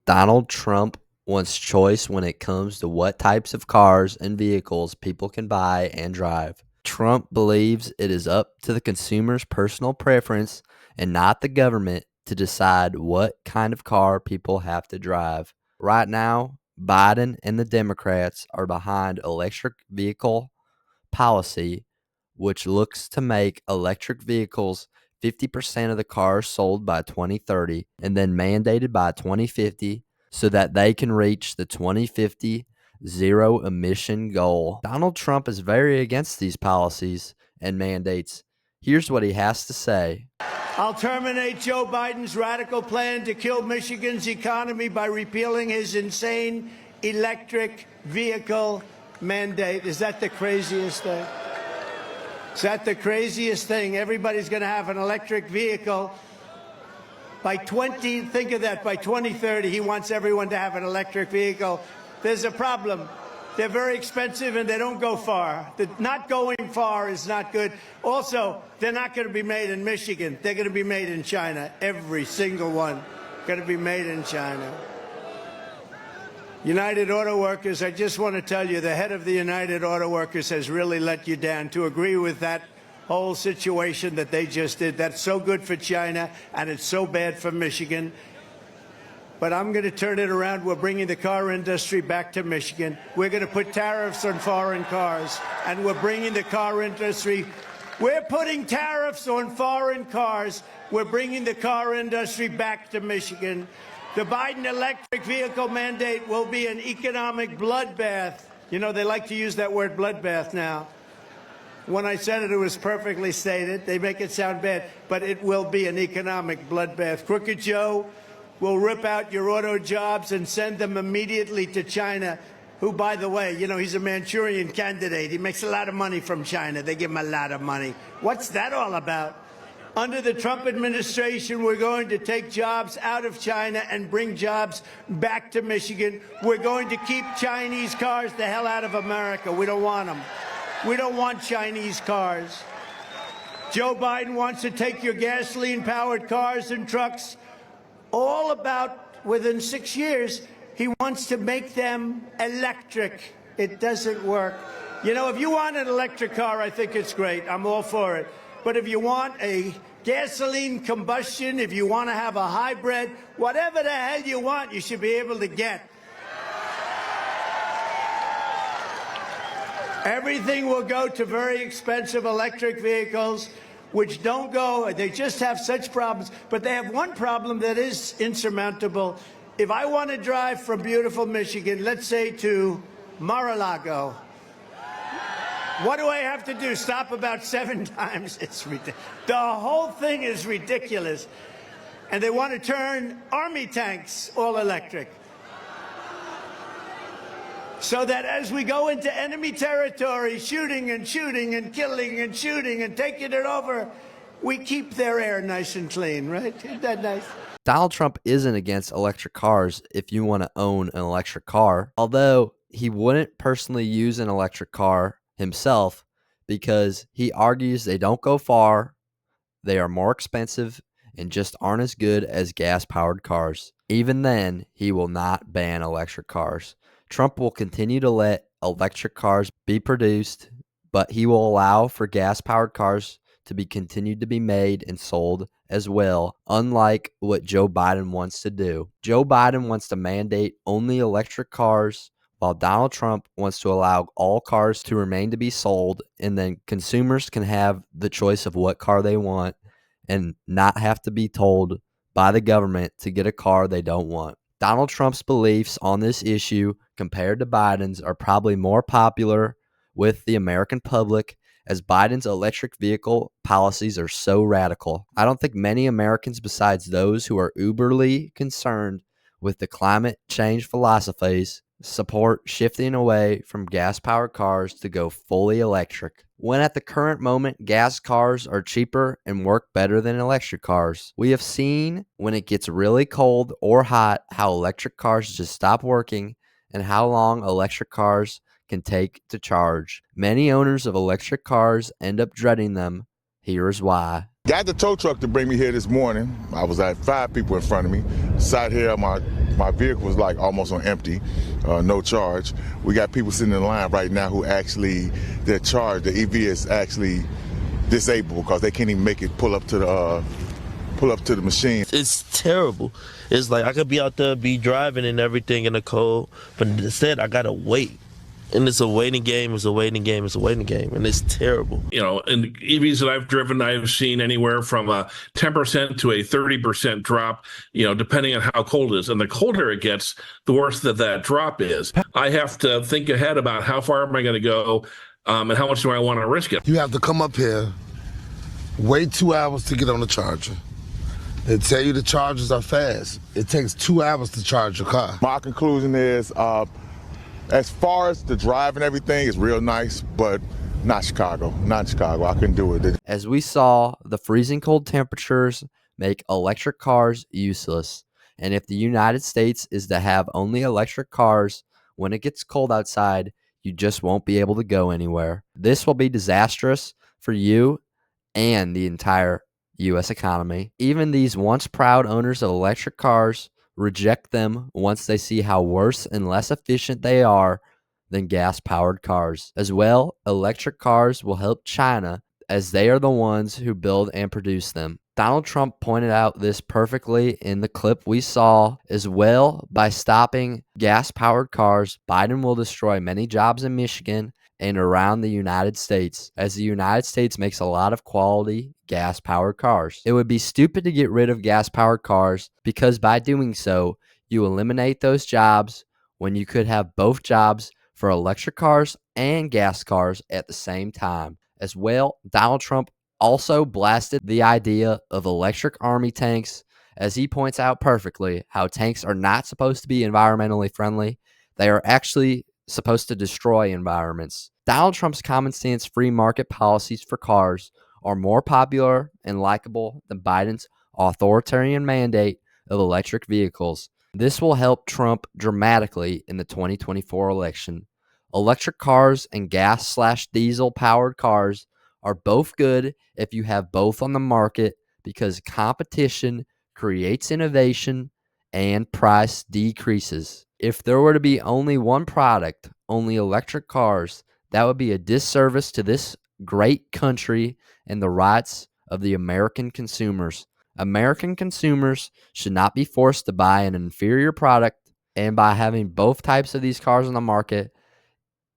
Donald Trump wants choice when it comes to what types of cars and vehicles people can buy and drive. Trump believes it is up to the consumer's personal preference and not the government to decide what kind of car people have to drive. Right now, Biden and the Democrats are behind electric vehicle policy, which looks to make electric vehicles 50% of the cars sold by 2030 and then mandated by 2050 so that they can reach the 2050 zero emission goal. Donald Trump is very against these policies and mandates. Here's what he has to say. I'll terminate Joe Biden's radical plan to kill Michigan's economy by repealing his insane electric vehicle mandate. Is that the craziest thing? Is that the craziest thing? Everybody's going to have an electric vehicle. Think of that, by 2030, he wants everyone to have an electric vehicle. There's a problem. They're very expensive and they don't go far. Not going far is not good. Also, they're not going to be made in Michigan. They're going to be made in China. Every single one going to be made in China. United Auto Workers, I just want to tell you, the head of the United Auto Workers has really let you down to agree with that whole situation that they just did. That's so good for China, and it's so bad for Michigan. But I'm going to turn it around. We're bringing the car industry back to Michigan. We're going to put tariffs on foreign cars, and we're bringing the car industry. We're putting tariffs on foreign cars. We're bringing the car industry back to Michigan. The Biden electric vehicle mandate will be an economic bloodbath. You know, they like to use that word bloodbath now. When I said it, it was perfectly stated. They make it sound bad, but it will be an economic bloodbath. Crooked Joe will rip out your auto jobs and send them immediately to China, who, by the way, you know, he's a Manchurian candidate. He makes a lot of money from China. They give him a lot of money. What's that all about? Under the Trump administration, we're going to take jobs out of China and bring jobs back to Michigan. We're going to keep Chinese cars the hell out of America. We don't want them. We don't want Chinese cars. Joe Biden wants to take your gasoline-powered cars and trucks, all about within 6 years, he wants to make them electric. It doesn't work. You know, if you want an electric car, I think it's great. I'm all for it. But if you want a gasoline combustion, if you want to have a hybrid, whatever the hell you want, you should be able to get. Everything will go to very expensive electric vehicles, which don't go, they just have such problems. But they have one problem that is insurmountable. If I want to drive from beautiful Michigan, let's say to Mar-a-Lago, what do I have to do? Stop about 7 times? It's ridiculous. The whole thing is ridiculous. And they want to turn army tanks all electric. So that as we go into enemy territory, shooting and shooting and killing and shooting and taking it over, we keep their air nice and clean, right? Isn't that nice? Donald Trump isn't against electric cars if you want to own an electric car, although he wouldn't personally use an electric car himself because he argues they don't go far, they are more expensive, and just aren't as good as gas-powered cars. Even then, he will not ban electric cars. Trump will continue to let electric cars be produced, but he will allow for gas-powered cars to be continued to be made and sold as well, unlike what Joe Biden wants to do. Joe Biden wants to mandate only electric cars, while Donald Trump wants to allow all cars to remain to be sold, and then consumers can have the choice of what car they want and not have to be told by the government to get a car they don't want. Donald Trump's beliefs on this issue compared to Biden's are probably more popular with the American public, as Biden's electric vehicle policies are so radical. I don't think many Americans besides those who are uberly concerned with the climate change philosophies support shifting away from gas-powered cars to go fully electric, when at the current moment gas cars are cheaper and work better than electric cars. We have seen when it gets really cold or hot how electric cars just stop working and how long electric cars can take to charge. Many owners of electric cars end up dreading them. Here's why. Got the tow truck to bring me here this morning. I was at 5 people in front of me. Sat here, my vehicle was like almost on empty, no charge. We got people sitting in line right now who actually, their charge, the EV is actually disabled because they can't even make it pull up to the machine. It's terrible. It's like I could be out there, be driving and everything in the cold, but instead I gotta wait. And it's a waiting game, it's a waiting game, it's a waiting game, and it's terrible. You know, in EVs that I've driven, I've seen anywhere from a 10% to a 30% drop, you know, depending on how cold it is. And the colder it gets, the worse that drop is. I have to think ahead about how far am I going to go and how much do I want to risk it. You have to come up here, wait 2 hours to get on the charger. They tell you the chargers are fast. It takes 2 hours to charge your car. My conclusion is, as far as the drive and everything, is real nice, but not Chicago. Not in Chicago. I couldn't do it. As we saw, the freezing cold temperatures make electric cars useless. And if the United States is to have only electric cars when it gets cold outside, you just won't be able to go anywhere. This will be disastrous for you and the entire U.S. economy. Even these once proud owners of electric cars reject them once they see how worse and less efficient they are than gas-powered cars. As well, electric cars will help China as they are the ones who build and produce them. Donald Trump pointed out this perfectly in the clip we saw as well. By stopping gas-powered cars, Biden will destroy many jobs in Michigan and around the United States, as the United States makes a lot of quality gas-powered cars. It would be stupid to get rid of gas-powered cars because by doing so, you eliminate those jobs when you could have both jobs for electric cars and gas cars at the same time. As well, Donald Trump also blasted the idea of electric army tanks, as he points out perfectly how tanks are not supposed to be environmentally friendly. They are actually supposed to destroy environments. Donald Trump's common sense free market policies for cars are more popular and likable than Biden's authoritarian mandate of electric vehicles. This will help Trump dramatically in the 2024 election. Electric cars and gas/diesel powered cars are both good if you have both on the market because competition creates innovation and price decreases. If there were to be only one product, only electric cars, that would be a disservice to this great country and the rights of the American consumers. American consumers should not be forced to buy an inferior product, and by having both types of these cars on the market,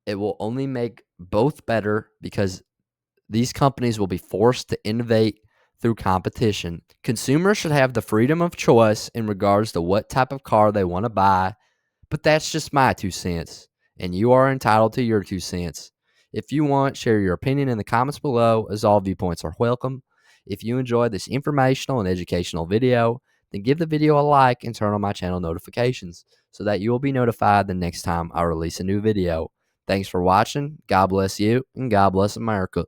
it will only make both better because these companies will be forced to innovate through competition. Consumers should have the freedom of choice in regards to what type of car they want to buy, but that's just my 2 cents, and you are entitled to your 2 cents. If you want, share your opinion in the comments below, as all viewpoints are welcome. If you enjoyed this informational and educational video, then give the video a like and turn on my channel notifications so that you will be notified the next time I release a new video. Thanks for watching. God bless you, and God bless America.